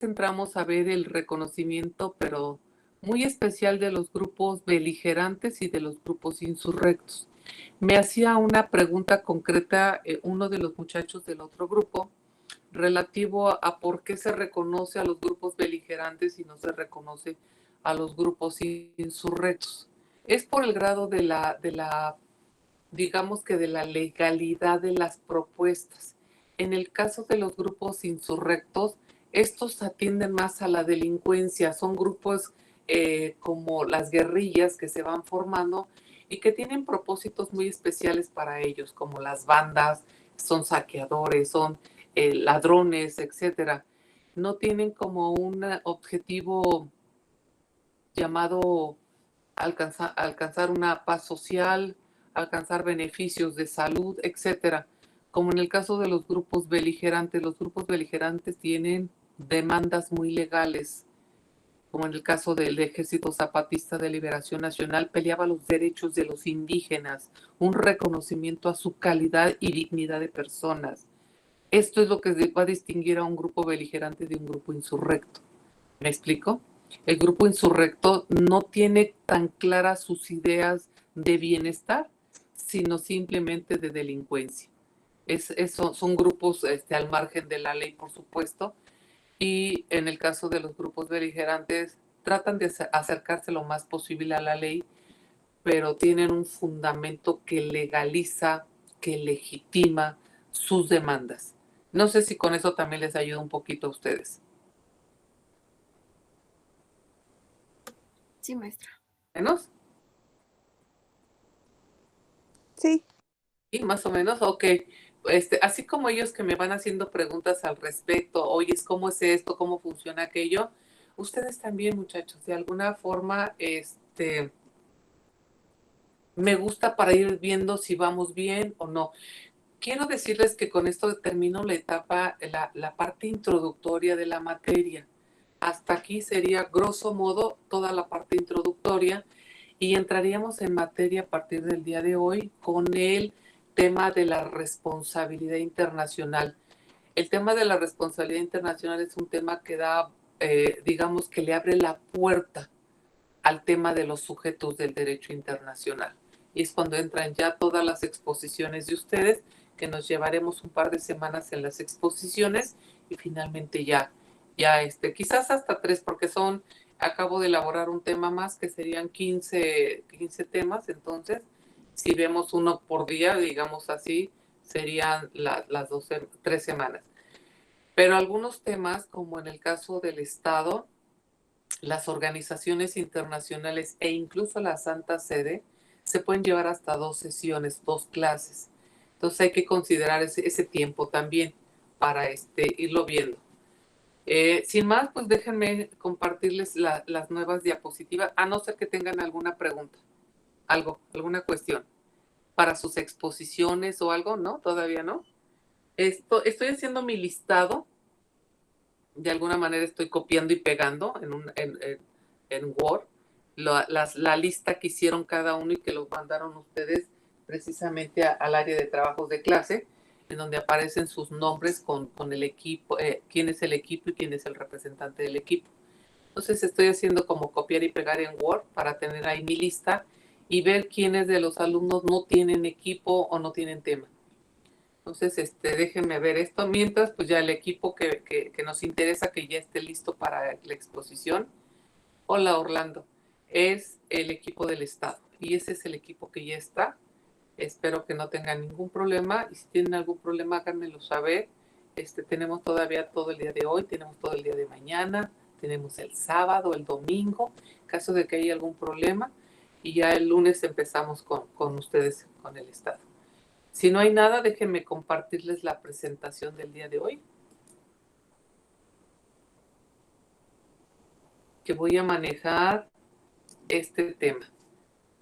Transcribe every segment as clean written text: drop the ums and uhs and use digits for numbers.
entramos a ver el reconocimiento, pero muy especial de los grupos beligerantes y de los grupos insurrectos. Me hacía una pregunta concreta uno de los muchachos del otro grupo relativo a por qué se reconoce a los grupos beligerantes y no se reconoce a los grupos insurrectos. Es por el grado digamos que de la legalidad de las propuestas. En el caso de los grupos insurrectos, estos atienden más a la delincuencia, son grupos como las guerrillas que se van formando y que tienen propósitos muy especiales para ellos, como las bandas, son saqueadores, son ladrones, etcétera. No tienen como un objetivo llamado alcanzar una paz social, alcanzar beneficios de salud, etcétera. Como en el caso de los grupos beligerantes tienen demandas muy legales, como en el caso del Ejército Zapatista de Liberación Nacional, peleaba los derechos de los indígenas, un reconocimiento a su calidad y dignidad de personas. Esto es lo que va a distinguir a un grupo beligerante de un grupo insurrecto. ¿Me explico? El grupo insurrecto no tiene tan claras sus ideas de bienestar, sino simplemente de delincuencia. Son grupos al margen de la ley, por supuesto, y en el caso de los grupos beligerantes tratan de acercarse lo más posible a la ley, pero tienen un fundamento que legaliza, que legitima sus demandas. No sé si con eso también les ayuda un poquito a ustedes. Sí, maestra. ¿Menos? Sí. Sí, más o menos, ok. Así como ellos que me van haciendo preguntas al respecto, oye, ¿cómo es esto? ¿Cómo funciona aquello? Ustedes también, muchachos, de alguna forma, me gusta para ir viendo si vamos bien o no. Quiero decirles que con esto termino la etapa, la parte introductoria de la materia. Hasta aquí sería, grosso modo, toda la parte introductoria y entraríamos en materia a partir del día de hoy con el tema de la responsabilidad internacional. El tema de la responsabilidad internacional es un tema que da, digamos, que le abre la puerta al tema de los sujetos del derecho internacional. Y es cuando entran ya todas las exposiciones de ustedes, que nos llevaremos un par de semanas en las exposiciones y finalmente quizás hasta 3, porque acabo de elaborar un tema más que serían 15 temas, entonces si vemos uno por día, digamos así, serían las 3 semanas. Pero algunos temas, como en el caso del Estado, las organizaciones internacionales e incluso la Santa Sede, se pueden llevar hasta 2 sesiones, 2 clases. Entonces hay que considerar ese tiempo también para irlo viendo. Sin más, pues déjenme compartirles las nuevas diapositivas, a no ser que tengan alguna pregunta, alguna cuestión para sus exposiciones o algo, ¿no? Todavía no. Estoy haciendo mi listado, de alguna manera estoy copiando y pegando en Word la lista que hicieron cada uno y que lo mandaron ustedes precisamente al área de trabajos de clase, en donde aparecen sus nombres con el equipo, quién es el equipo y quién es el representante del equipo. Entonces estoy haciendo como copiar y pegar en Word para tener ahí mi lista y ver quiénes de los alumnos no tienen equipo o no tienen tema. Entonces, déjenme ver esto. Mientras, pues ya el equipo que nos interesa que ya esté listo para la exposición. Hola, Orlando. Es el equipo del Estado. Y ese es el equipo que ya está. Espero que no tengan ningún problema. Y si tienen algún problema, háganmelo saber. Tenemos todavía todo el día de hoy, tenemos todo el día de mañana, tenemos el sábado, el domingo, en caso de que haya algún problema. Y ya el lunes empezamos con ustedes, con el Estado. Si no hay nada, déjenme compartirles la presentación del día de hoy, que voy a manejar este tema.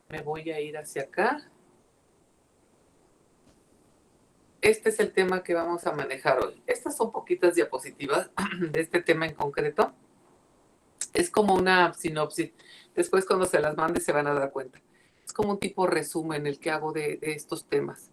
Me voy a ir hacia acá. Este es el tema que vamos a manejar hoy. Estas son poquitas diapositivas de este tema en concreto. Es como una sinopsis. Después cuando se las mande se van a dar cuenta. Es como un tipo resumen el que hago de estos temas.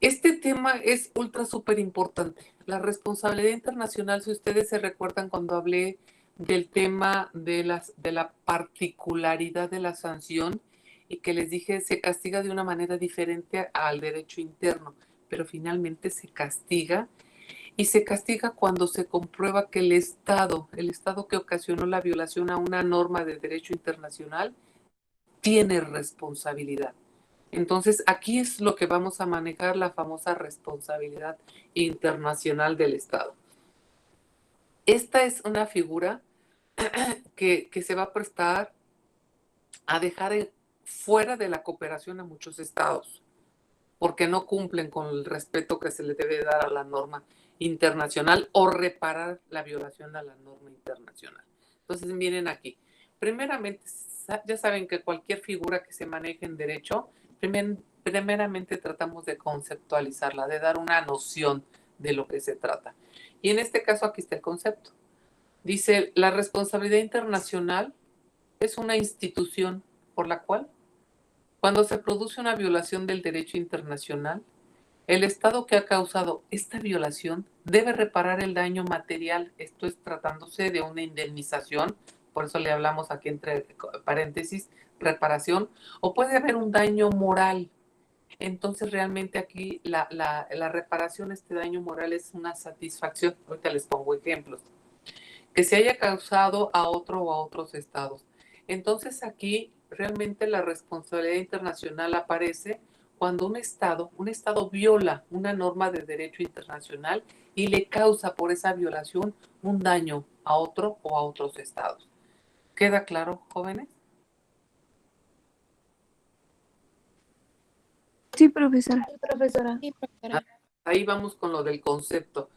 Este tema es ultra súper importante. La responsabilidad internacional, si ustedes se recuerdan cuando hablé del tema de la particularidad de la sanción y que les dije se castiga de una manera diferente al derecho interno, pero finalmente se castiga y se castiga cuando se comprueba que el Estado que ocasionó la violación a una norma de derecho internacional, tiene responsabilidad. Entonces, aquí es lo que vamos a manejar, la famosa responsabilidad internacional del Estado. Esta es una figura que se va a prestar a dejar fuera de la cooperación a muchos estados, porque no cumplen con el respeto que se le debe dar a la norma internacional o reparar la violación a la norma internacional. Entonces, miren aquí. Primeramente, ya saben que cualquier figura que se maneje en derecho, primeramente tratamos de conceptualizarla, de dar una noción de lo que se trata. Y en este caso aquí está el concepto. Dice, la responsabilidad internacional es una institución por la cual, cuando se produce una violación del derecho internacional, el Estado que ha causado esta violación debe reparar el daño material, esto es tratándose de una indemnización, por eso le hablamos aquí entre paréntesis, reparación, o puede haber un daño moral. Entonces realmente aquí la reparación, este daño moral es una satisfacción. Ahorita les pongo ejemplos. Que se haya causado a otro o a otros estados. Entonces aquí realmente la responsabilidad internacional aparece cuando un estado viola una norma de derecho internacional y le causa por esa violación un daño a otro o a otros estados. ¿Queda claro, jóvenes? Sí, profesora. Sí, profesora. Sí, profesora. Ahí vamos con lo del concepto.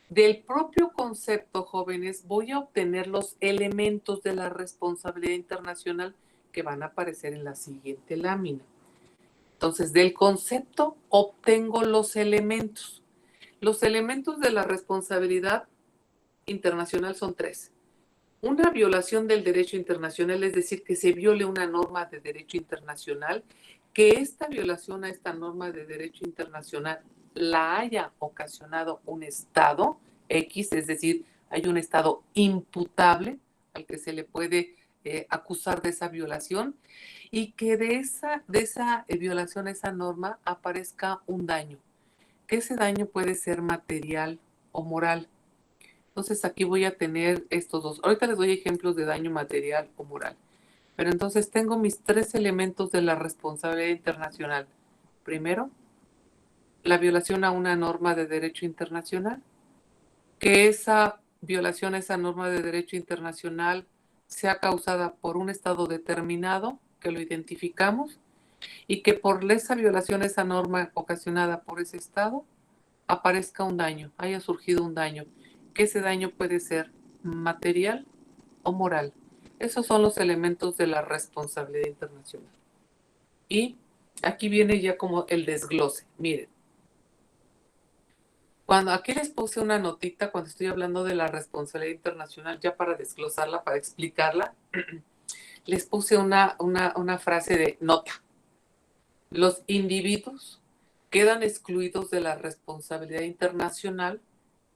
Del propio concepto, jóvenes, voy a obtener los elementos de la responsabilidad internacional que van a aparecer en la siguiente lámina. Entonces, del concepto obtengo los elementos. Los elementos de la responsabilidad internacional son tres. Una violación del derecho internacional, es decir, que se viole una norma de derecho internacional, que esta violación a esta norma de derecho internacional la haya ocasionado un Estado X, es decir, hay un Estado imputable al que se le puede acusar de esa violación y que de esa violación a esa norma aparezca un daño, que ese daño puede ser material o moral. Entonces aquí voy a tener estos dos. Ahorita les doy ejemplos de daño material o moral. Pero entonces tengo mis tres elementos de la responsabilidad internacional. Primero, la violación a una norma de derecho internacional. Que esa violación a esa norma de derecho internacional sea causada por un estado determinado, que lo identificamos, y que por esa violación a esa norma ocasionada por ese estado aparezca un daño, haya surgido un daño, que ese daño puede ser material o moral. Esos son los elementos de la responsabilidad internacional. Y aquí viene ya como el desglose. Miren, cuando aquí les puse una notita cuando estoy hablando de la responsabilidad internacional, ya para desglosarla, para explicarla, les puse una frase de nota. Los individuos quedan excluidos de la responsabilidad internacional,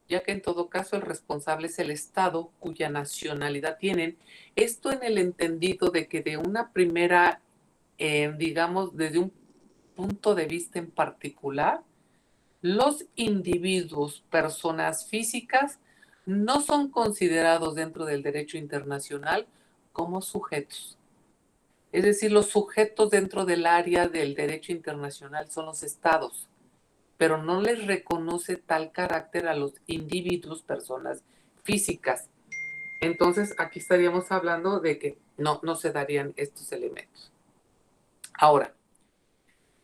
ya que en todo caso el responsable es el Estado cuya nacionalidad tienen. Esto en el entendido de que de una primera, digamos, desde un punto de vista en particular, los individuos, personas físicas, no son considerados dentro del derecho internacional como sujetos. Es decir, los sujetos dentro del área del derecho internacional son los estados, pero no les reconoce tal carácter a los individuos, personas físicas. Entonces, aquí estaríamos hablando de que no se darían estos elementos. Ahora,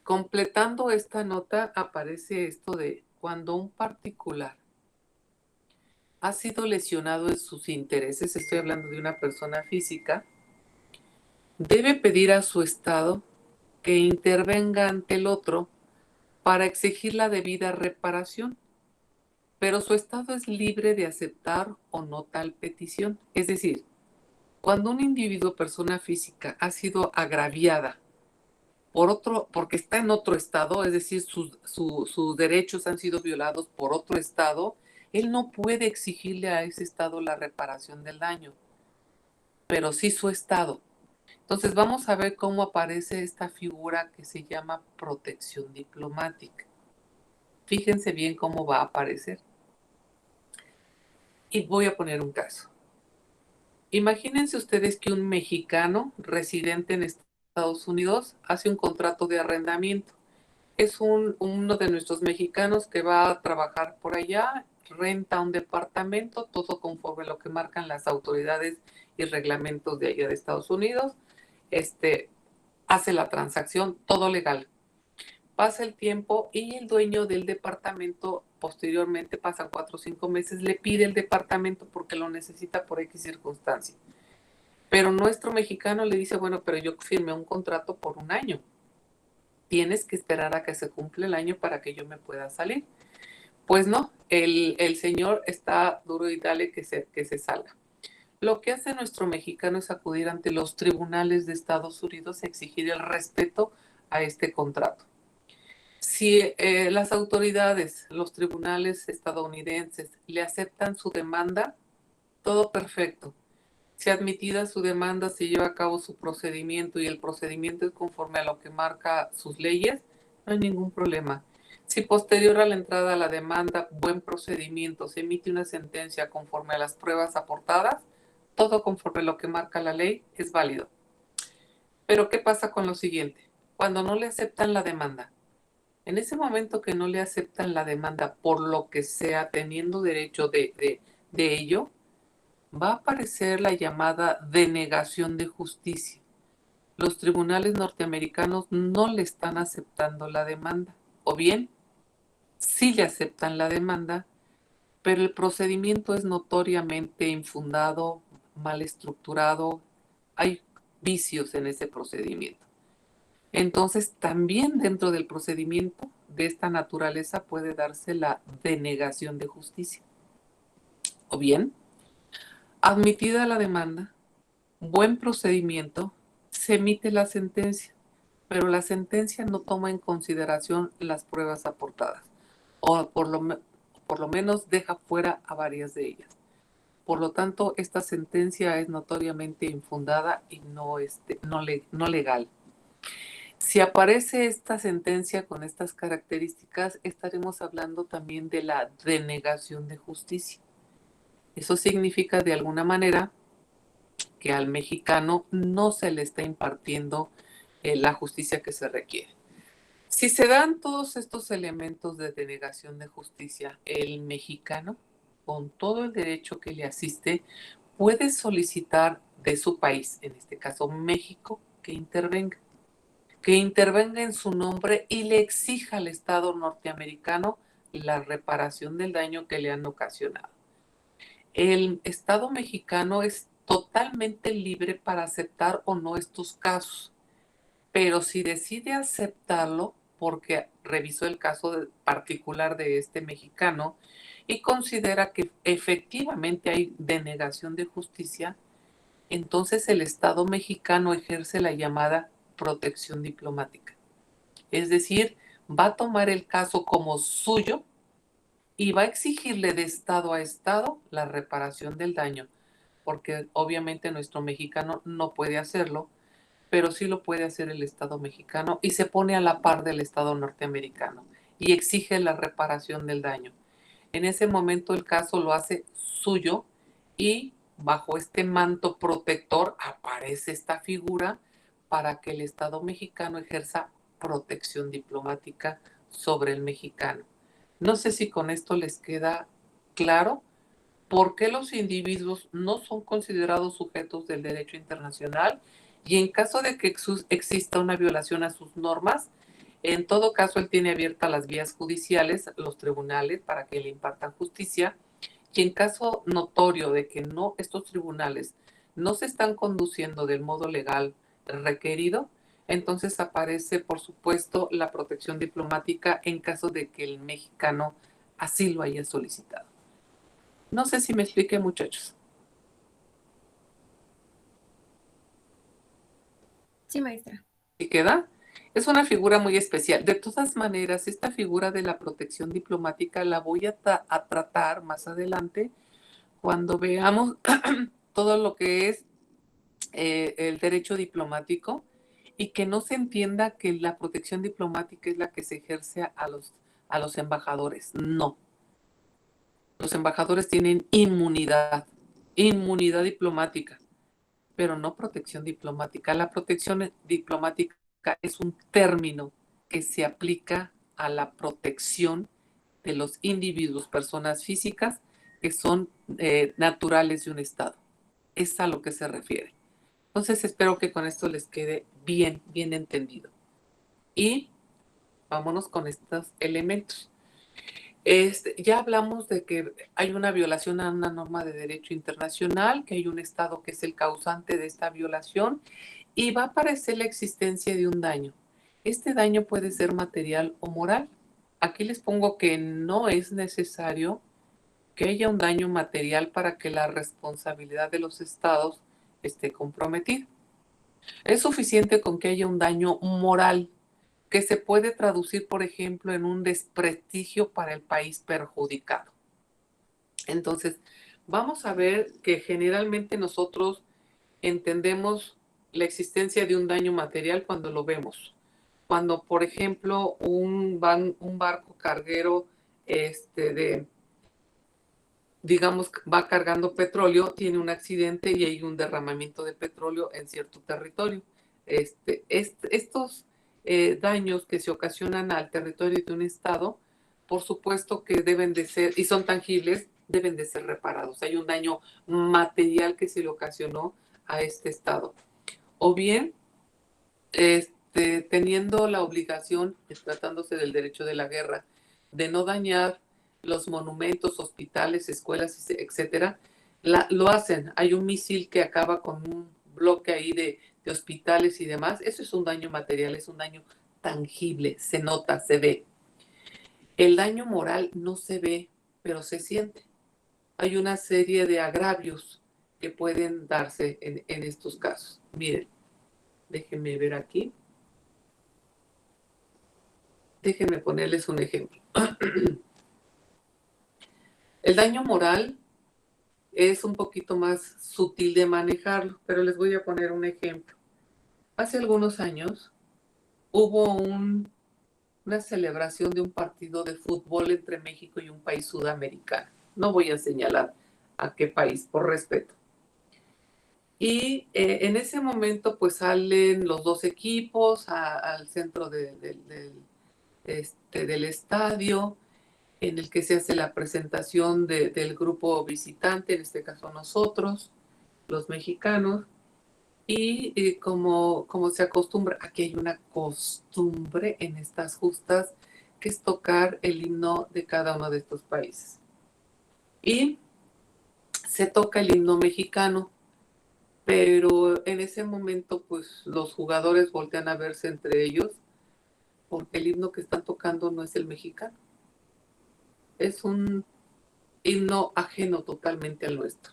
completando esta nota, aparece esto de cuando un particular ha sido lesionado en sus intereses, estoy hablando de una persona física, debe pedir a su Estado que intervenga ante el otro para exigir la debida reparación, pero su Estado es libre de aceptar o no tal petición. Es decir, cuando un individuo, persona física, ha sido agraviada porque está en otro estado, es decir, sus derechos han sido violados por otro estado, él no puede exigirle a ese estado la reparación del daño, pero sí su estado. Entonces vamos a ver cómo aparece esta figura que se llama protección diplomática. Fíjense bien cómo va a aparecer. Y voy a poner un caso. Imagínense ustedes que un mexicano residente en Estados Unidos hace un contrato de arrendamiento. Es uno de nuestros mexicanos que va a trabajar por allá, renta un departamento, todo conforme a lo que marcan las autoridades y reglamentos de allá de Estados Unidos. Hace la transacción, todo legal. Pasa el tiempo y el dueño del departamento, posteriormente pasan 4 o 5 meses, le pide el departamento porque lo necesita por X circunstancia. Pero nuestro mexicano le dice, bueno, pero yo firmé un contrato por un año. Tienes que esperar a que se cumpla el año para que yo me pueda salir. Pues no, el señor está duro y dale que se salga. Lo que hace nuestro mexicano es acudir ante los tribunales de Estados Unidos a exigir el respeto a este contrato. Si las autoridades, los tribunales estadounidenses le aceptan su demanda, todo perfecto. Si admitida su demanda, se lleva a cabo su procedimiento y el procedimiento es conforme a lo que marca sus leyes, no hay ningún problema. Si posterior a la entrada a la demanda, buen procedimiento, se emite una sentencia conforme a las pruebas aportadas, todo conforme a lo que marca la ley, es válido. Pero ¿qué pasa con lo siguiente? Cuando no le aceptan la demanda, en ese momento que no le aceptan la demanda por lo que sea, teniendo derecho de ello, va a aparecer la llamada denegación de justicia. Los tribunales norteamericanos no le están aceptando la demanda, o bien sí le aceptan la demanda, pero el procedimiento es notoriamente infundado, mal estructurado, hay vicios en ese procedimiento. Entonces, también dentro del procedimiento de esta naturaleza puede darse la denegación de justicia. O bien, admitida la demanda, buen procedimiento, se emite la sentencia, pero la sentencia no toma en consideración las pruebas aportadas, o por lo menos deja fuera a varias de ellas. Por lo tanto, esta sentencia es notoriamente infundada y no legal. Si aparece esta sentencia con estas características, estaremos hablando también de la denegación de justicia. Eso significa de alguna manera que al mexicano no se le está impartiendo la justicia que se requiere. Si se dan todos estos elementos de denegación de justicia, el mexicano, con todo el derecho que le asiste, puede solicitar de su país, en este caso México, que intervenga en su nombre y le exija al Estado norteamericano la reparación del daño que le han ocasionado. El Estado mexicano es totalmente libre para aceptar o no estos casos, pero si decide aceptarlo, porque revisó el caso particular de este mexicano y considera que efectivamente hay denegación de justicia, entonces el Estado mexicano ejerce la llamada protección diplomática. Es decir, va a tomar el caso como suyo y va a exigirle de estado a estado la reparación del daño, porque obviamente nuestro mexicano no puede hacerlo, pero sí lo puede hacer el Estado mexicano y se pone a la par del Estado norteamericano y exige la reparación del daño. En ese momento el caso lo hace suyo y bajo este manto protector aparece esta figura para que el Estado mexicano ejerza protección diplomática sobre el mexicano. No sé si con esto les queda claro por qué los individuos no son considerados sujetos del derecho internacional y en caso de que exista una violación a sus normas, en todo caso él tiene abiertas las vías judiciales, los tribunales, para que le impartan justicia y en caso notorio de que no estos tribunales no se están conduciendo del modo legal requerido, entonces aparece, por supuesto, la protección diplomática en caso de que el mexicano así lo haya solicitado. No sé si me expliqué, muchachos. Sí, maestra. ¿Y queda? Es una figura muy especial. De todas maneras, esta figura de la protección diplomática la voy a tratar más adelante cuando veamos todo lo que es el derecho diplomático y que no se entienda que la protección diplomática es la que se ejerce a los embajadores. No, los embajadores tienen inmunidad, inmunidad diplomática, pero no protección diplomática. La protección diplomática es un término que se aplica a la protección de los individuos, personas físicas que son naturales de un Estado. Es a lo que se refiere. Entonces espero que con esto les quede bien, bien entendido. Y vámonos con estos elementos. Ya hablamos de que hay una violación a una norma de derecho internacional, que hay un Estado que es el causante de esta violación y va a aparecer la existencia de un daño. Este daño puede ser material o moral. Aquí les pongo que no es necesario que haya un daño material para que la responsabilidad de los estados esté comprometida. Es suficiente con que haya un daño moral que se puede traducir, por ejemplo, en un desprestigio para el país perjudicado. Entonces, vamos a ver que generalmente nosotros entendemos la existencia de un daño material cuando lo vemos. Cuando, por ejemplo, un barco carguero digamos, va cargando petróleo, tiene un accidente y hay un derramamiento de petróleo en cierto territorio. Estos daños que se ocasionan al territorio de un estado, por supuesto que deben de ser, y son tangibles, deben de ser reparados. Hay un daño material que se le ocasionó a este estado. O bien, teniendo la obligación, tratándose del derecho de la guerra, de no dañar los monumentos, hospitales, escuelas, etcétera, lo hacen. Hay un misil que acaba con un bloque ahí de hospitales y demás. Eso es un daño material, es un daño tangible, se nota, se ve. El daño moral no se ve, pero se siente. Hay una serie de agravios que pueden darse en estos casos. Miren, déjenme ver aquí. Déjenme ponerles un ejemplo. El daño moral es un poquito más sutil de manejarlo, pero les voy a poner un ejemplo. Hace algunos años hubo una celebración de un partido de fútbol entre México y un país sudamericano. No voy a señalar a qué país, por respeto. Y en ese momento pues salen los dos equipos al centro del estadio, en el que se hace la presentación del grupo visitante, en este caso nosotros, los mexicanos, y como se acostumbra, aquí hay una costumbre en estas justas, que es tocar el himno de cada uno de estos países. Y se toca el himno mexicano, pero en ese momento pues los jugadores voltean a verse entre ellos, porque el himno que están tocando no es el mexicano, es un himno ajeno totalmente al nuestro.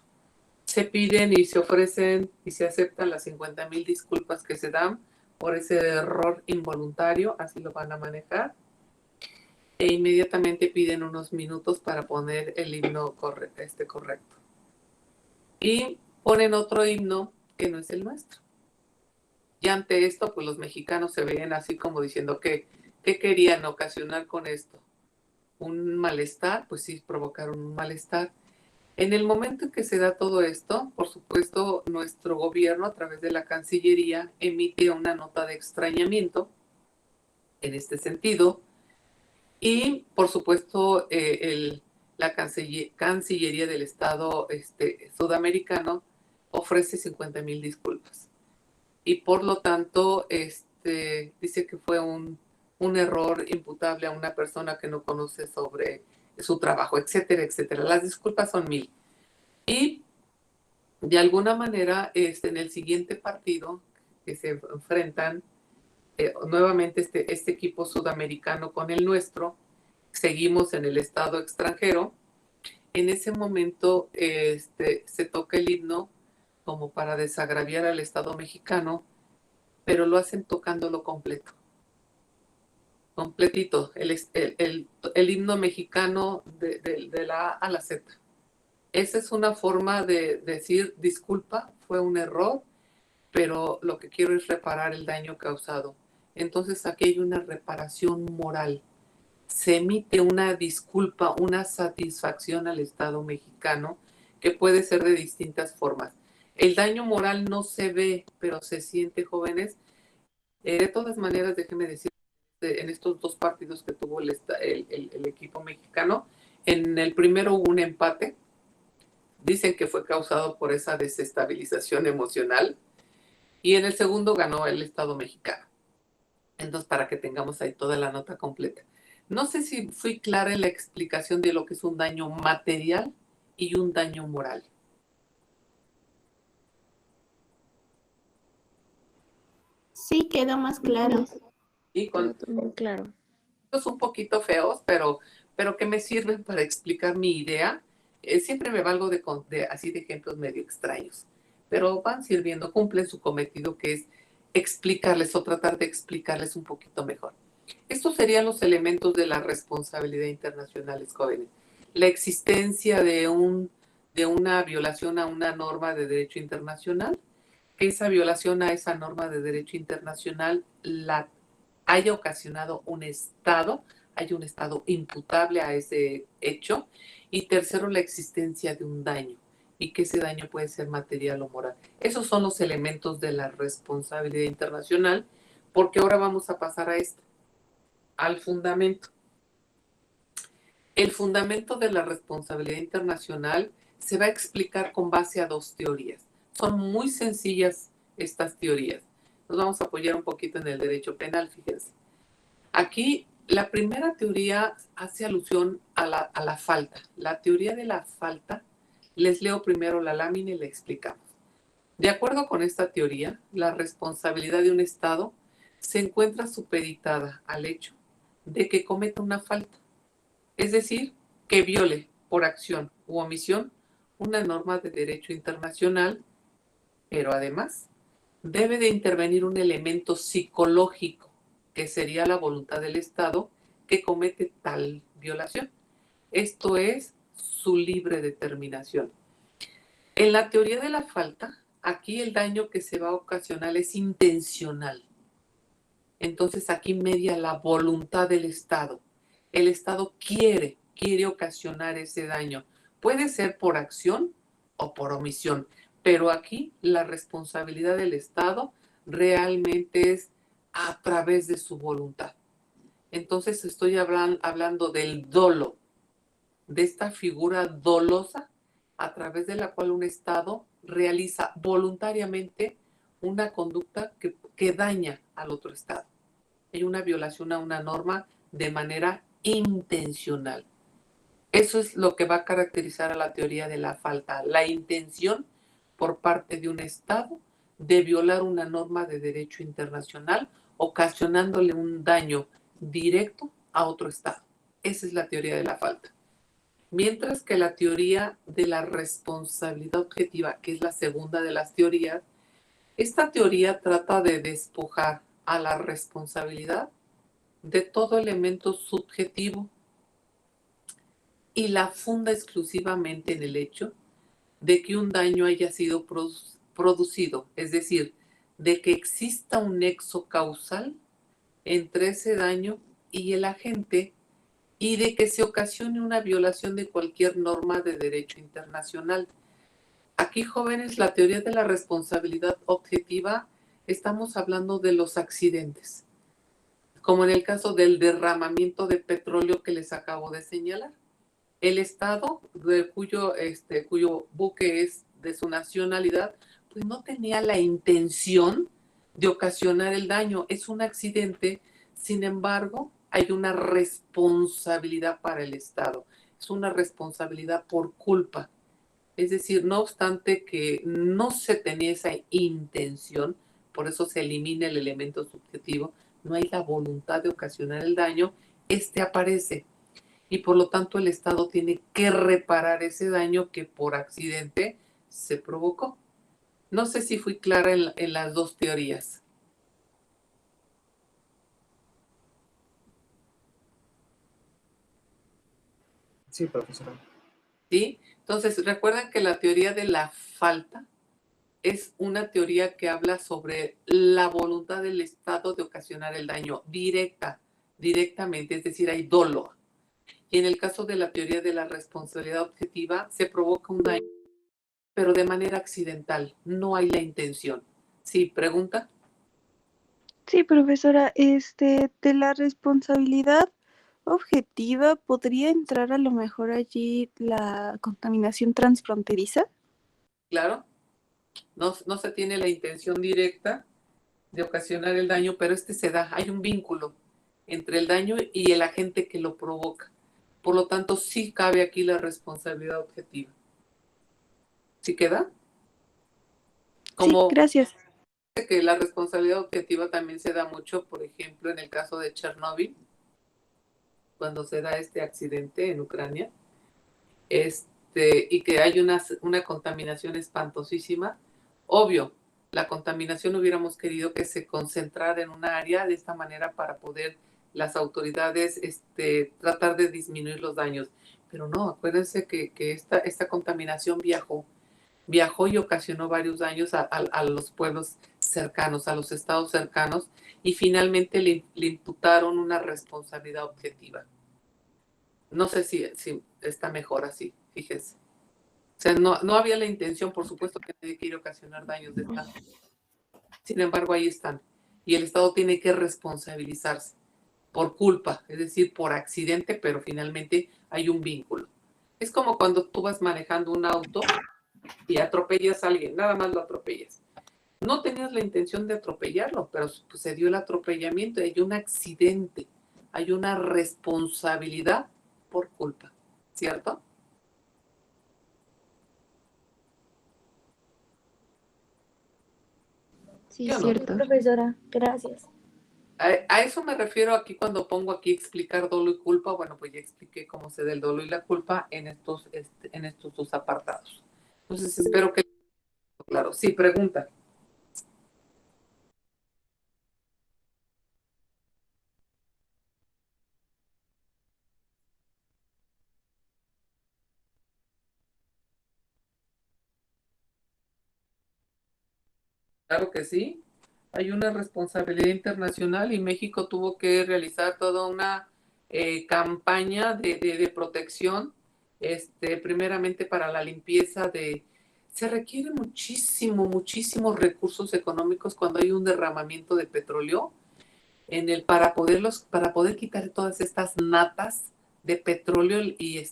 Se piden y se ofrecen y se aceptan las 50,000 disculpas que se dan por ese error involuntario, así lo van a manejar, e inmediatamente piden unos minutos para poner el himno correcto. Y ponen otro himno que no es el nuestro. Y ante esto, pues los mexicanos se ven así como diciendo que, ¿qué querían ocasionar con esto? ¿Un malestar? Pues sí, provocaron un malestar. En el momento en que se da todo esto, por supuesto, nuestro gobierno, a través de la Cancillería, emite una nota de extrañamiento en este sentido. Y, por supuesto, la Cancillería del Estado sudamericano ofrece 50,000 disculpas. Y por lo tanto, dice que fue un error imputable a una persona que no conoce sobre su trabajo, etcétera, etcétera. Las disculpas son 1,000. Y de alguna manera, en el siguiente partido que se enfrentan nuevamente este equipo sudamericano con el nuestro, seguimos en el estado extranjero. En ese momento se toca el himno como para desagraviar al estado mexicano, pero lo hacen tocándolo completo. completito, el himno mexicano de la A a la Z. Esa es una forma de decir, disculpa, fue un error, pero lo que quiero es reparar el daño causado. Entonces aquí hay una reparación moral. Se emite una disculpa, una satisfacción al Estado mexicano, que puede ser de distintas formas. El daño moral no se ve, pero se siente, jóvenes. De todas maneras, déjenme decir, en estos dos partidos que tuvo el equipo mexicano, en el primero hubo un empate. Dicen que fue causado por esa desestabilización emocional. Y en el segundo ganó el Estado mexicano. Entonces, para que tengamos ahí toda la nota completa. No sé si fui clara en la explicación de lo que es un daño material y un daño moral. Sí, quedó más claro. Y con Muy claro. un poquito feos, pero que me sirven para explicar mi idea. Siempre me valgo así de ejemplos medio extraños, pero van sirviendo, cumplen su cometido, que es explicarles o tratar de explicarles un poquito mejor. Estos serían los elementos de la responsabilidad internacional, jóvenes. La existencia de una violación a una norma de derecho internacional, que esa violación a esa norma de derecho internacional la haya ocasionado un Estado, hay un Estado imputable a ese hecho. Y tercero, la existencia de un daño, y que ese daño puede ser material o moral. Esos son los elementos de la responsabilidad internacional, porque ahora vamos a pasar a esto, al fundamento. El fundamento de la responsabilidad internacional se va a explicar con base a dos teorías. Son muy sencillas estas teorías. Nos vamos a apoyar un poquito en el derecho penal, fíjense. Aquí la primera teoría hace alusión a la falta. La teoría de la falta, les leo primero la lámina y la explicamos. De acuerdo con esta teoría, la responsabilidad de un Estado se encuentra supeditada al hecho de que cometa una falta, es decir, que viole por acción u omisión una norma de derecho internacional, pero además debe de intervenir un elemento psicológico, que sería la voluntad del Estado que comete tal violación. Esto es su libre determinación. En la teoría de la falta, aquí el daño que se va a ocasionar es intencional. Entonces aquí media la voluntad del Estado. El Estado quiere ocasionar ese daño. Puede ser por acción o por omisión, pero aquí la responsabilidad del Estado realmente es a través de su voluntad. Entonces estoy hablando del dolo, de esta figura dolosa a través de la cual un Estado realiza voluntariamente una conducta que daña al otro Estado. Hay una violación a una norma de manera intencional. Eso es lo que va a caracterizar a la teoría de la falta, la intención por parte de un Estado de violar una norma de derecho internacional, ocasionándole un daño directo a otro Estado. Esa es la teoría de la falta. Mientras que la teoría de la responsabilidad objetiva, que es la segunda de las teorías, esta teoría trata de despojar a la responsabilidad de todo elemento subjetivo y la funda exclusivamente en el hecho de que un daño haya sido producido, es decir, de que exista un nexo causal entre ese daño y el agente, y de que se ocasione una violación de cualquier norma de derecho internacional. Aquí, jóvenes, la teoría de la responsabilidad objetiva, estamos hablando de los accidentes, como en el caso del derramamiento de petróleo que les acabo de señalar. El Estado cuyo buque es de su nacionalidad, pues no tenía la intención de ocasionar el daño. Es un accidente, sin embargo, hay una responsabilidad para el Estado. Es una responsabilidad por culpa. Es decir, no obstante que no se tenía esa intención, por eso se elimina el elemento subjetivo, no hay la voluntad de ocasionar el daño, este aparece. Y por lo tanto el Estado tiene que reparar ese daño que por accidente se provocó. No sé si fui clara en las dos teorías. Sí, profesora. ¿Sí? Entonces, recuerden que la teoría de la falta es una teoría que habla sobre la voluntad del Estado de ocasionar el daño directamente, es decir, hay dolo. Y en el caso de la teoría de la responsabilidad objetiva, se provoca un daño, pero de manera accidental, no hay la intención. ¿Sí? ¿Pregunta? Sí, profesora, de la responsabilidad objetiva, ¿podría entrar a lo mejor allí la contaminación transfronteriza? Claro, no se tiene la intención directa de ocasionar el daño, pero se da, hay un vínculo entre el daño y el agente que lo provoca. Por lo tanto, sí cabe aquí la responsabilidad objetiva. ¿Sí queda? Sí, Como gracias. que la responsabilidad objetiva también se da mucho, por ejemplo, en el caso de Chernóbil, cuando se da este accidente en Ucrania, y que hay una contaminación espantosísima. Obvio, la contaminación hubiéramos querido que se concentrara en una área de esta manera para poder las autoridades tratar de disminuir los daños. Pero no, acuérdense que esta contaminación viajó y ocasionó varios daños a los pueblos cercanos, a los estados cercanos, y finalmente le imputaron una responsabilidad objetiva. No sé si está mejor así, fíjense. O sea, no había la intención, por supuesto, que nadie quiere ocasionar daños de esta. Sin embargo, ahí están. Y el Estado tiene que responsabilizarse por culpa, es decir, por accidente, pero finalmente hay un vínculo. Es como cuando tú vas manejando un auto y atropellas a alguien, nada más lo atropellas. No tenías la intención de atropellarlo, pero pues, se dio el atropellamiento, hay un accidente, hay una responsabilidad por culpa, ¿cierto? Sí, Yo no. cierto. Profesora, gracias. A eso me refiero aquí cuando pongo aquí explicar dolo y culpa. Bueno, pues ya expliqué cómo se da el dolo y la culpa en estos dos apartados. Entonces espero que claro. Sí, pregunta. Claro que sí. Hay una responsabilidad internacional y México tuvo que realizar toda una campaña de protección, primeramente para la limpieza de. Se requiere muchísimos recursos económicos cuando hay un derramamiento de petróleo para poder quitar todas estas natas de petróleo y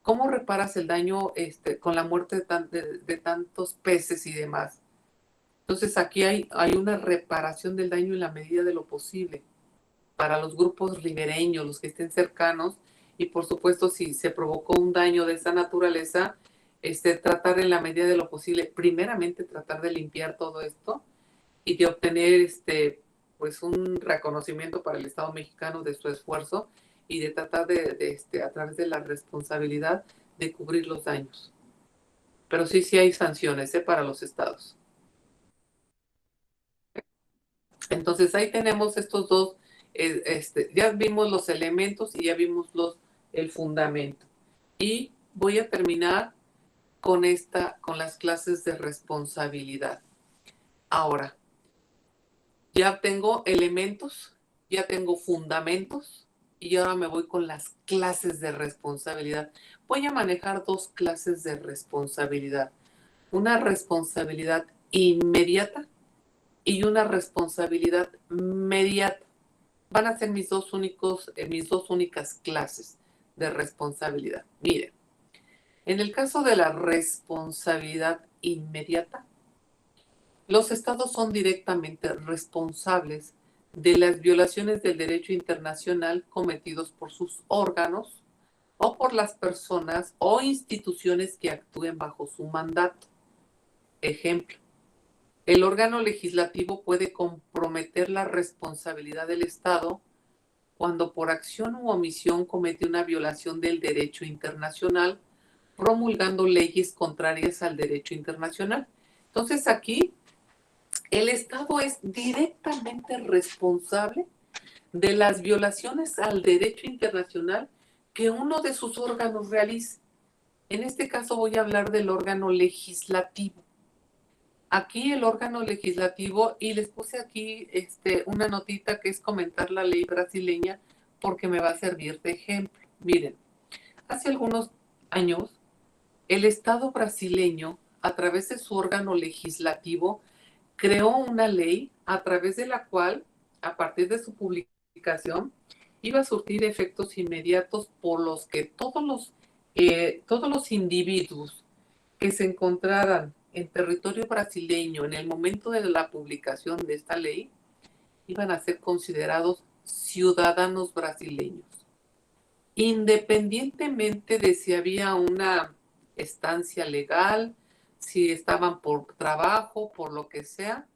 ¿cómo reparas el daño con la muerte de tantos peces y demás? Entonces aquí hay una reparación del daño en la medida de lo posible para los grupos ribereños, los que estén cercanos, y por supuesto si se provocó un daño de esa naturaleza, tratar en la medida de lo posible, primeramente tratar de limpiar todo esto y de obtener pues un reconocimiento para el Estado mexicano de su esfuerzo y de tratar a través de la responsabilidad de cubrir los daños. Pero sí hay sanciones para los estados. Entonces ahí tenemos estos dos, ya vimos los elementos y ya vimos el fundamento. Y voy a terminar con las clases de responsabilidad. Ahora, ya tengo elementos, ya tengo fundamentos y ahora me voy con las clases de responsabilidad. Voy a manejar dos clases de responsabilidad. Una responsabilidad inmediata y una responsabilidad mediata. Van a ser mis dos únicas clases de responsabilidad. Miren, en el caso de la responsabilidad inmediata, los estados son directamente responsables de las violaciones del derecho internacional cometidos por sus órganos o por las personas o instituciones que actúen bajo su mandato. Ejemplo, el órgano legislativo puede comprometer la responsabilidad del Estado cuando por acción u omisión comete una violación del derecho internacional, promulgando leyes contrarias al derecho internacional. Entonces aquí el Estado es directamente responsable de las violaciones al derecho internacional que uno de sus órganos realice. En este caso voy a hablar del órgano legislativo. Aquí el órgano legislativo, y les puse aquí una notita que es comentar la ley brasileña porque me va a servir de ejemplo. Miren, hace algunos años el Estado brasileño, a través de su órgano legislativo, creó una ley a través de la cual, a partir de su publicación, iba a surtir efectos inmediatos por los que todos los individuos que se encontraran en territorio brasileño en el momento de la publicación de esta ley iban a ser considerados ciudadanos brasileños, independientemente de si había una estancia legal, si estaban por trabajo, por lo que sea.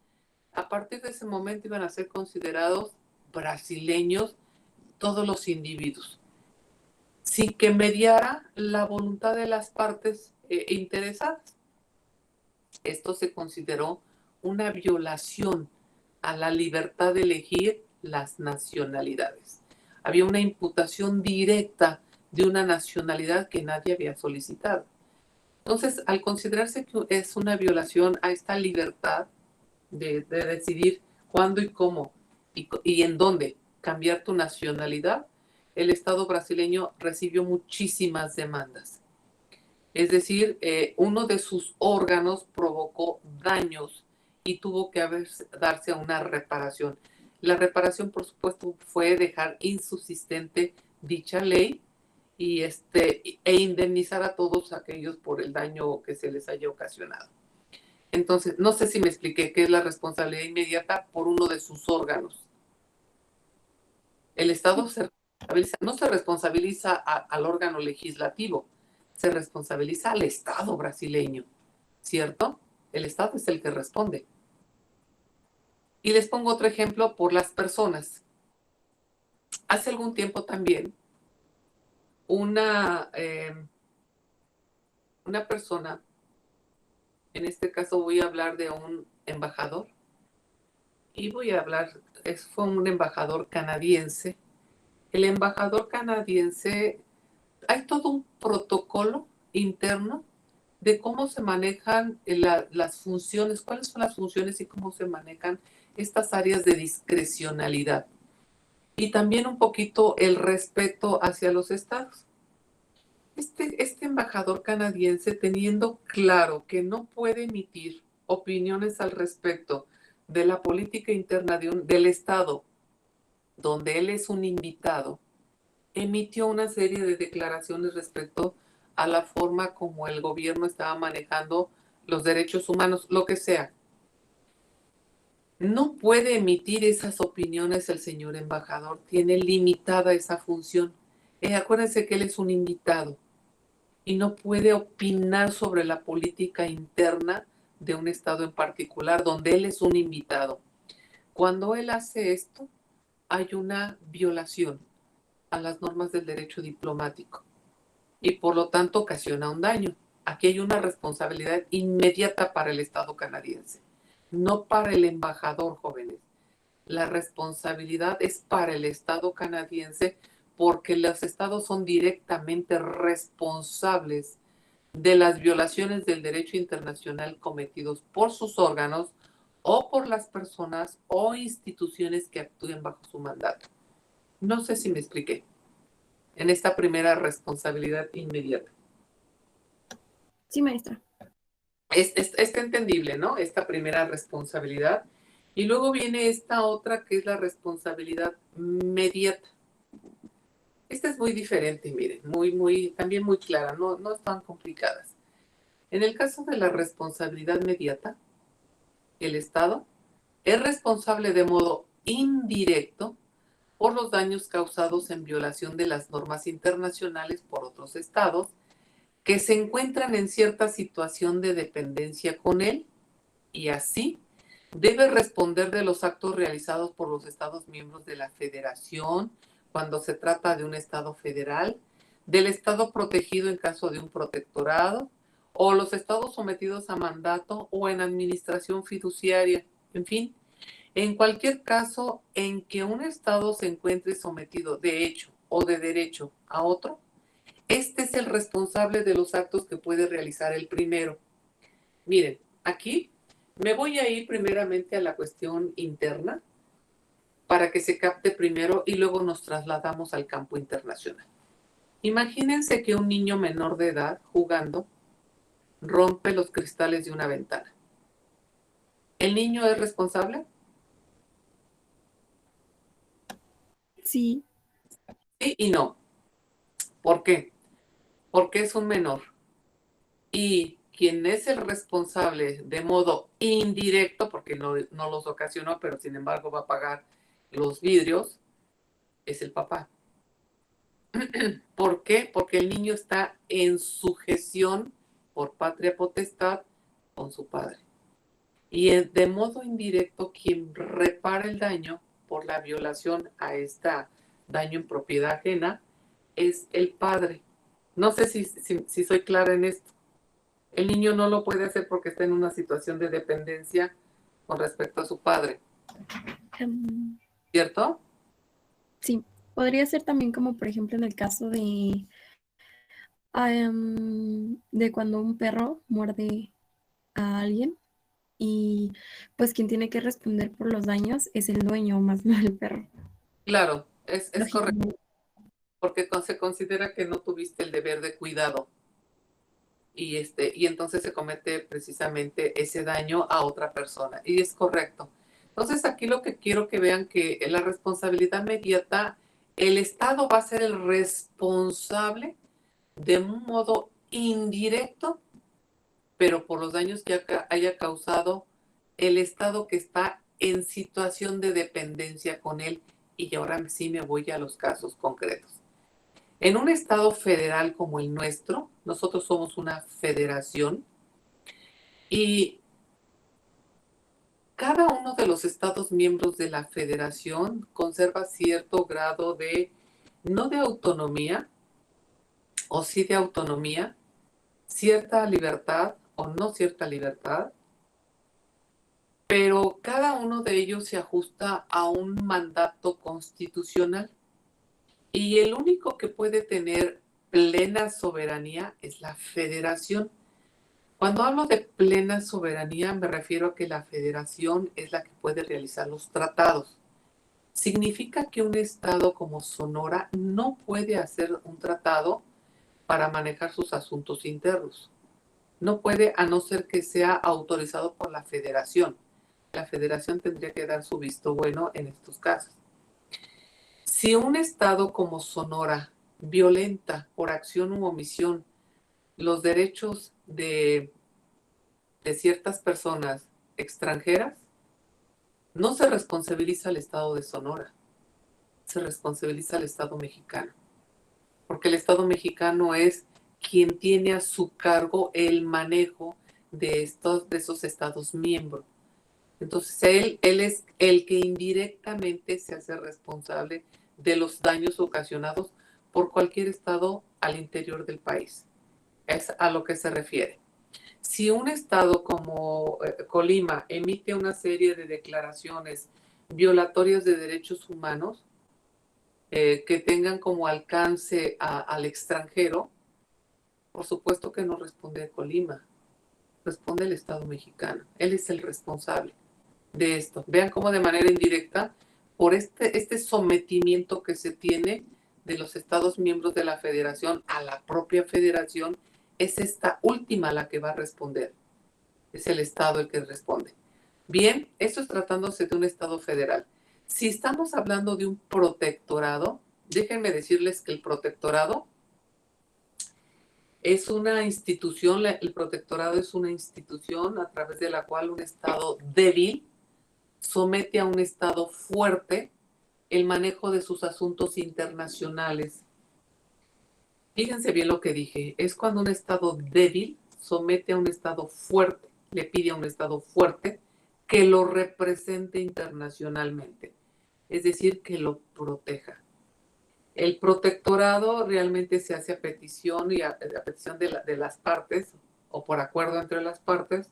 A partir de ese momento iban a ser considerados brasileños todos los individuos, sin que mediara la voluntad de las partes interesadas. Esto se consideró una violación a la libertad de elegir las nacionalidades. Había una imputación directa de una nacionalidad que nadie había solicitado. Entonces, al considerarse que es una violación a esta libertad de decidir cuándo y cómo y en dónde cambiar tu nacionalidad, el Estado brasileño recibió muchísimas demandas. Es decir, uno de sus órganos provocó daños y tuvo que darse a una reparación. La reparación, por supuesto, fue dejar insubsistente dicha ley e indemnizar a todos aquellos por el daño que se les haya ocasionado. Entonces, no sé si me expliqué qué es la responsabilidad inmediata por uno de sus órganos. El Estado no se responsabiliza al órgano legislativo, se responsabiliza al Estado brasileño, ¿cierto? El Estado es el que responde. Y les pongo otro ejemplo por las personas. Hace algún tiempo también, una persona, en este caso voy a hablar de un embajador, y fue un embajador canadiense. El embajador canadiense, hay todo un protocolo interno de cómo se manejan las funciones, cuáles son las funciones y cómo se manejan estas áreas de discrecionalidad. Y también un poquito el respeto hacia los estados. Este embajador canadiense, teniendo claro que no puede emitir opiniones al respecto de la política interna del estado donde él es un invitado, emitió una serie de declaraciones respecto a la forma como el gobierno estaba manejando los derechos humanos, lo que sea. No puede emitir esas opiniones el señor embajador, tiene limitada esa función. Acuérdense que él es un invitado y no puede opinar sobre la política interna de un estado en particular, donde él es un invitado. Cuando él hace esto, hay una violación a las normas del derecho diplomático y por lo tanto ocasiona un daño. Aquí hay una responsabilidad inmediata para el Estado canadiense, no para el embajador, jóvenes. La responsabilidad es para el Estado canadiense porque los estados son directamente responsables de las violaciones del derecho internacional cometidos por sus órganos o por las personas o instituciones que actúen bajo su mandato. No sé si me expliqué en esta primera responsabilidad inmediata. Sí, maestra. Está entendible, ¿no? Esta primera responsabilidad. Y luego viene esta otra que es la responsabilidad mediata. Esta es muy diferente, miren, también muy clara, no están complicadas. En el caso de la responsabilidad mediata, el Estado es responsable de modo indirecto por los daños causados en violación de las normas internacionales por otros estados que se encuentran en cierta situación de dependencia con él y así debe responder de los actos realizados por los estados miembros de la federación cuando se trata de un estado federal, del estado protegido en caso de un protectorado o los estados sometidos a mandato o en administración fiduciaria, en fin. En cualquier caso en que un estado se encuentre sometido de hecho o de derecho a otro, Este es el responsable de los actos que puede realizar el primero. Miren, aquí me voy a ir primeramente a la cuestión interna para que se capte primero y luego nos trasladamos al campo internacional. Imagínense que un niño menor de edad jugando rompe los cristales de una ventana. ¿El niño es responsable? Sí, Sí y no. ¿Por qué? Porque es un menor. Y quien es el responsable de modo indirecto, porque no los ocasionó, pero sin embargo va a pagar los vidrios, es el papá. ¿Por qué? Porque el niño está en sujeción por patria potestad con su padre. Y de modo indirecto, quien repara el daño por la violación a esta daño en propiedad ajena es el padre. No sé si soy clara en esto. El niño no lo puede hacer porque está en una situación de dependencia con respecto a su padre, ¿cierto? sí. Podría ser también como, por ejemplo, en el caso de cuando un perro muerde a alguien y pues quien tiene que responder por los daños es el dueño, más no el perro. Claro, es correcto, Lógicamente. porque se considera que no tuviste el deber de cuidado y entonces se comete precisamente ese daño a otra persona. Y es correcto. Entonces aquí lo que quiero que vean que en la responsabilidad inmediata, el Estado va a ser el responsable de un modo indirecto, pero por los daños que haya causado el Estado que está en situación de dependencia con él. Y ahora sí me voy a los casos concretos. En un Estado federal como el nuestro, nosotros somos una federación y cada uno de los Estados miembros de la federación conserva cierto grado de, no de autonomía, o sí de autonomía, cierta libertad o no cierta libertad, pero cada uno de ellos se ajusta a un mandato constitucional y el único que puede tener plena soberanía es la federación. Cuando hablo de plena soberanía me refiero a que la federación es la que puede realizar los tratados. Significa que un estado como Sonora no puede hacer un tratado para manejar sus asuntos internos. No puede, a no ser que sea autorizado por la federación. La federación tendría que dar su visto bueno en estos casos. Si un estado como Sonora violenta por acción u omisión los derechos de ciertas personas extranjeras, no se responsabiliza al Estado de Sonora, se responsabiliza al Estado mexicano, porque el Estado mexicano es quien tiene a su cargo el manejo de esos Estados miembros. Entonces, él es el que indirectamente se hace responsable de los daños ocasionados por cualquier Estado al interior del país. Es a lo que se refiere. Si un estado como Colima emite una serie de declaraciones violatorias de derechos humanos que tengan como alcance al extranjero, por supuesto que no responde Colima, responde el Estado mexicano. Él es el responsable de esto. Vean cómo de manera indirecta, por este sometimiento que se tiene de los Estados miembros de la federación a la propia federación, es esta última la que va a responder. Es el Estado el que responde. Bien, esto es tratándose de un Estado federal. Si estamos hablando de un protectorado, déjenme decirles que el protectorado es una institución, el protectorado es una institución a través de la cual un Estado débil somete a un Estado fuerte el manejo de sus asuntos internacionales. Fíjense bien lo que dije, es cuando un Estado débil somete a un Estado fuerte, le pide a un Estado fuerte que lo represente internacionalmente, es decir, que lo proteja. El protectorado realmente se hace a petición y a petición de las partes o por acuerdo entre las partes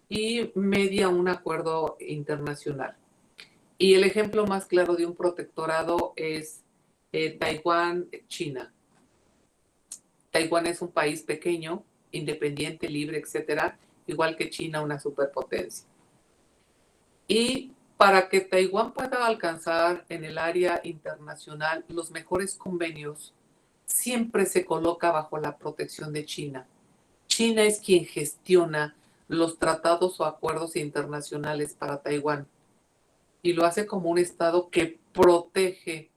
y media un acuerdo internacional. Y el ejemplo más claro de un protectorado es Taiwán, China. Taiwán es un país pequeño, independiente, libre, etcétera, igual que China, una superpotencia. Y para que Taiwán pueda alcanzar en el área internacional los mejores convenios, siempre se coloca bajo la protección de China. China es quien gestiona los tratados o acuerdos internacionales para Taiwán y lo hace como un estado que protege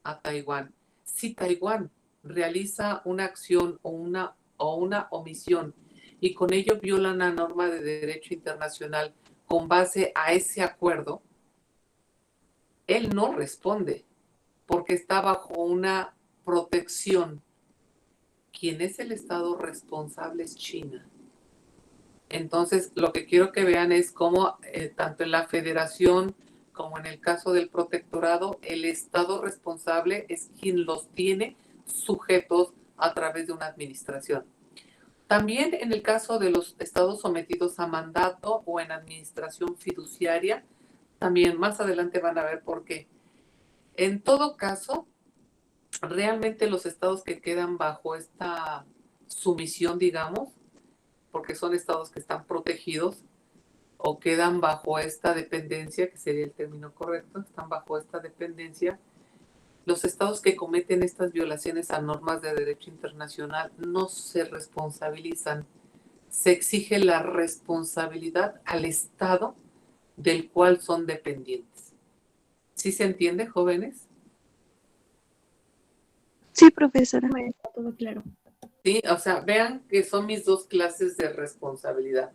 a Taiwán. Si Taiwán realiza una acción o una omisión y con ello viola una norma de derecho internacional con base a ese acuerdo, él no responde porque está bajo una protección. ¿Quién es el estado responsable? Es China. Entonces, lo que quiero que vean es cómo tanto en la federación como en el caso del protectorado, el estado responsable es quien los tiene sujetos a través de una administración. También en el caso de los estados sometidos a mandato o en administración fiduciaria, también más adelante van a ver por qué. En todo caso, realmente los estados que quedan bajo esta sumisión, digamos, porque son estados que están protegidos o quedan bajo esta dependencia, que sería el término correcto, están bajo esta dependencia, los estados que cometen estas violaciones a normas de derecho internacional no se responsabilizan. Se exige la responsabilidad al estado del cual son dependientes. ¿Sí se entiende, jóvenes? Sí, profesora. Me está todo claro. Sí, o sea, vean que son mis dos clases de responsabilidad.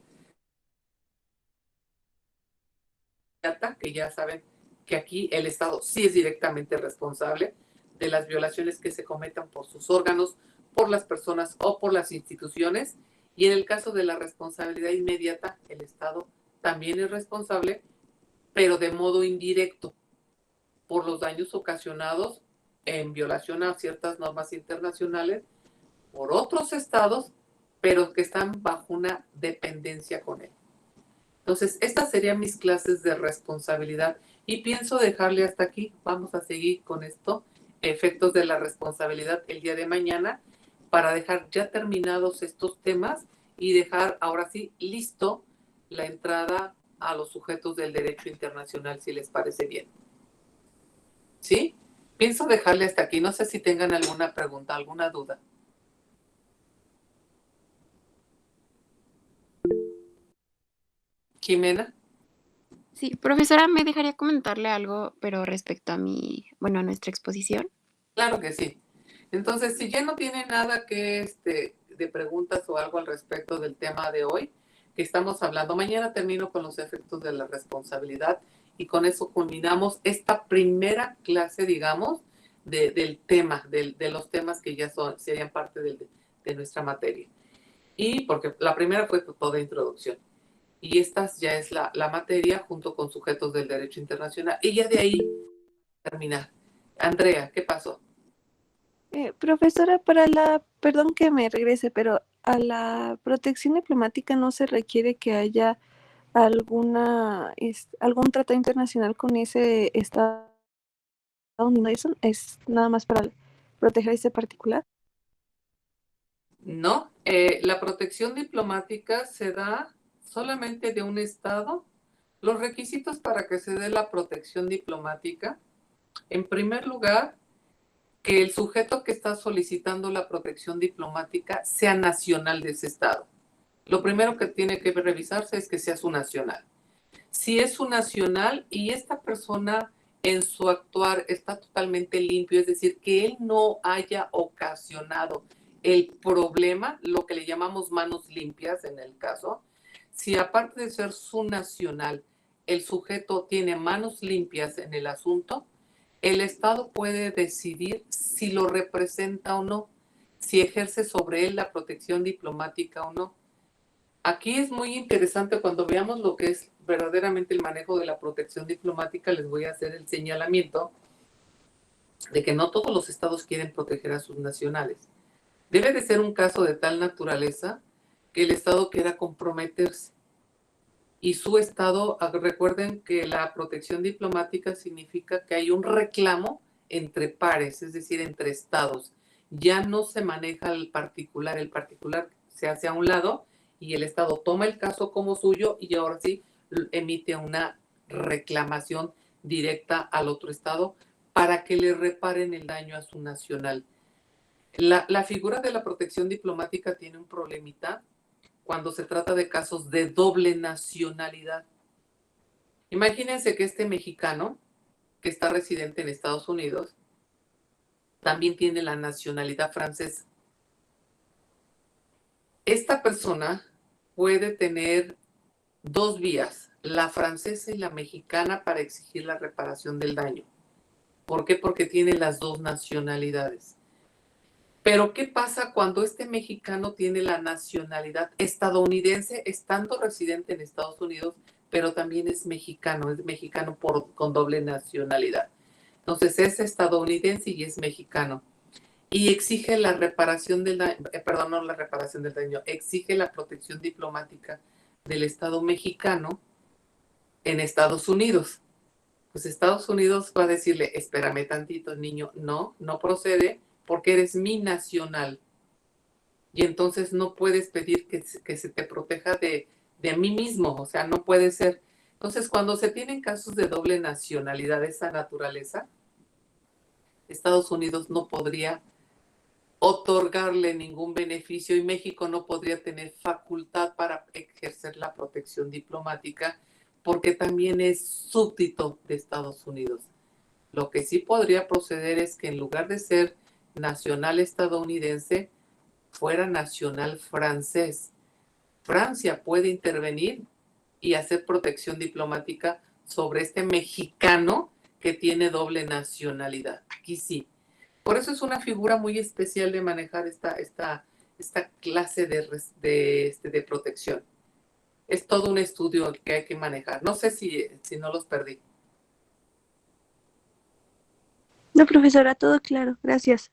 Que ya saben que aquí el Estado sí es directamente responsable de las violaciones que se cometan por sus órganos, por las personas o por las instituciones. Y en el caso de la responsabilidad inmediata, el Estado también es responsable, pero de modo indirecto, por los daños ocasionados en violación a ciertas normas internacionales por otros estados, pero que están bajo una dependencia con él. Entonces, estas serían mis clases de responsabilidad y pienso dejarle hasta aquí. Vamos a seguir con esto, efectos de la responsabilidad el día de mañana, para dejar ya terminados estos temas y dejar ahora sí listo la entrada a los sujetos del derecho internacional, si les parece bien. ¿Sí? Pienso dejarle hasta aquí. No sé si tengan alguna pregunta, alguna duda. Jimena. Sí, profesora, ¿me dejaría comentarle algo, pero respecto a a nuestra exposición? Claro que sí. Entonces, si ya no tiene nada que de preguntas o algo al respecto del tema de hoy que estamos hablando, mañana termino con los efectos de la responsabilidad y con eso culminamos esta primera clase, digamos, del tema, de los temas que ya serían parte de nuestra materia. Y porque la primera fue toda introducción. Y esta ya es la materia junto con sujetos del derecho internacional. Y ya de ahí terminar. Andrea, ¿qué pasó? Profesora, perdón que me regrese, pero a la protección diplomática no se requiere que haya algún tratado internacional con ese estado, ¿no? Eso es nada más para proteger a ese particular. No, la protección diplomática se da solamente de un estado. Los requisitos para que se dé la protección diplomática, en primer lugar, que el sujeto que está solicitando la protección diplomática sea nacional de ese estado. Lo primero que tiene que revisarse es que sea su nacional. Si es su nacional y esta persona en su actuar está totalmente limpio, es decir, que él no haya ocasionado el problema, lo que le llamamos manos limpias en el caso, si aparte de ser su nacional, el sujeto tiene manos limpias en el asunto, el Estado puede decidir si lo representa o no, si ejerce sobre él la protección diplomática o no. Aquí es muy interesante cuando veamos lo que es verdaderamente el manejo de la protección diplomática, les voy a hacer el señalamiento de que no todos los estados quieren proteger a sus nacionales. Debe de ser un caso de tal naturaleza que el estado quiera comprometerse. Y su estado, recuerden que la protección diplomática significa que hay un reclamo entre pares, es decir, entre estados. ya no se maneja el particular se hace a un lado y el Estado toma el caso como suyo y ahora sí emite una reclamación directa al otro Estado para que le reparen el daño a su nacional. La figura de la protección diplomática tiene un problemita cuando se trata de casos de doble nacionalidad. Imagínense que este mexicano que está residente en Estados Unidos también tiene la nacionalidad francesa. Esta persona puede tener dos vías, la francesa y la mexicana, para exigir la reparación del daño. ¿Por qué? Porque tiene las dos nacionalidades. Pero ¿qué pasa cuando este mexicano tiene la nacionalidad estadounidense, estando residente en Estados Unidos, pero también es mexicano con doble nacionalidad? Entonces es estadounidense y es mexicano. Y exige la reparación del daño, no la reparación del daño, exige la protección diplomática del Estado mexicano en Estados Unidos. Pues Estados Unidos va a decirle, espérame tantito, niño, no procede porque eres mi nacional. Y entonces no puedes pedir que se te proteja de mí mismo, o sea, no puede ser. Entonces, cuando se tienen casos de doble nacionalidad de esa naturaleza, Estados Unidos no podría otorgarle ningún beneficio y México no podría tener facultad para ejercer la protección diplomática porque también es súbdito de Estados Unidos. Lo que sí podría proceder es que en lugar de ser nacional estadounidense, fuera nacional francés. Francia puede intervenir y hacer protección diplomática sobre este mexicano que tiene doble nacionalidad. Aquí sí. Por eso es una figura muy especial de manejar esta clase de protección. Es todo un estudio que hay que manejar. No sé si no los perdí. No, profesora, todo claro. Gracias.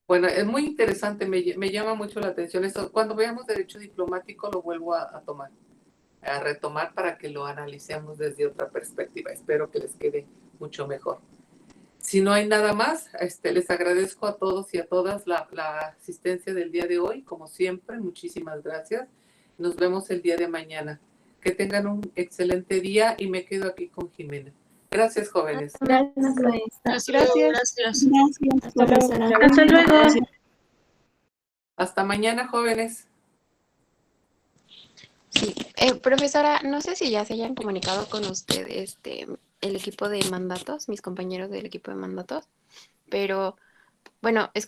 Bueno, es muy interesante, me llama mucho la atención esto. Cuando veamos derecho diplomático lo vuelvo a retomar para que lo analicemos desde otra perspectiva. Espero que les quede mucho mejor. Si no hay nada más, les agradezco a todos y a todas la asistencia del día de hoy. Como siempre, muchísimas gracias. Nos vemos el día de mañana. Que tengan un excelente día y me quedo aquí con Jimena. Gracias, jóvenes. Gracias, maestra. Gracias. Profesora. Hasta luego. Hasta mañana, jóvenes. Sí, profesora, no sé si ya se hayan comunicado con usted el equipo de mandatos, mis compañeros del equipo de mandatos, pero bueno, es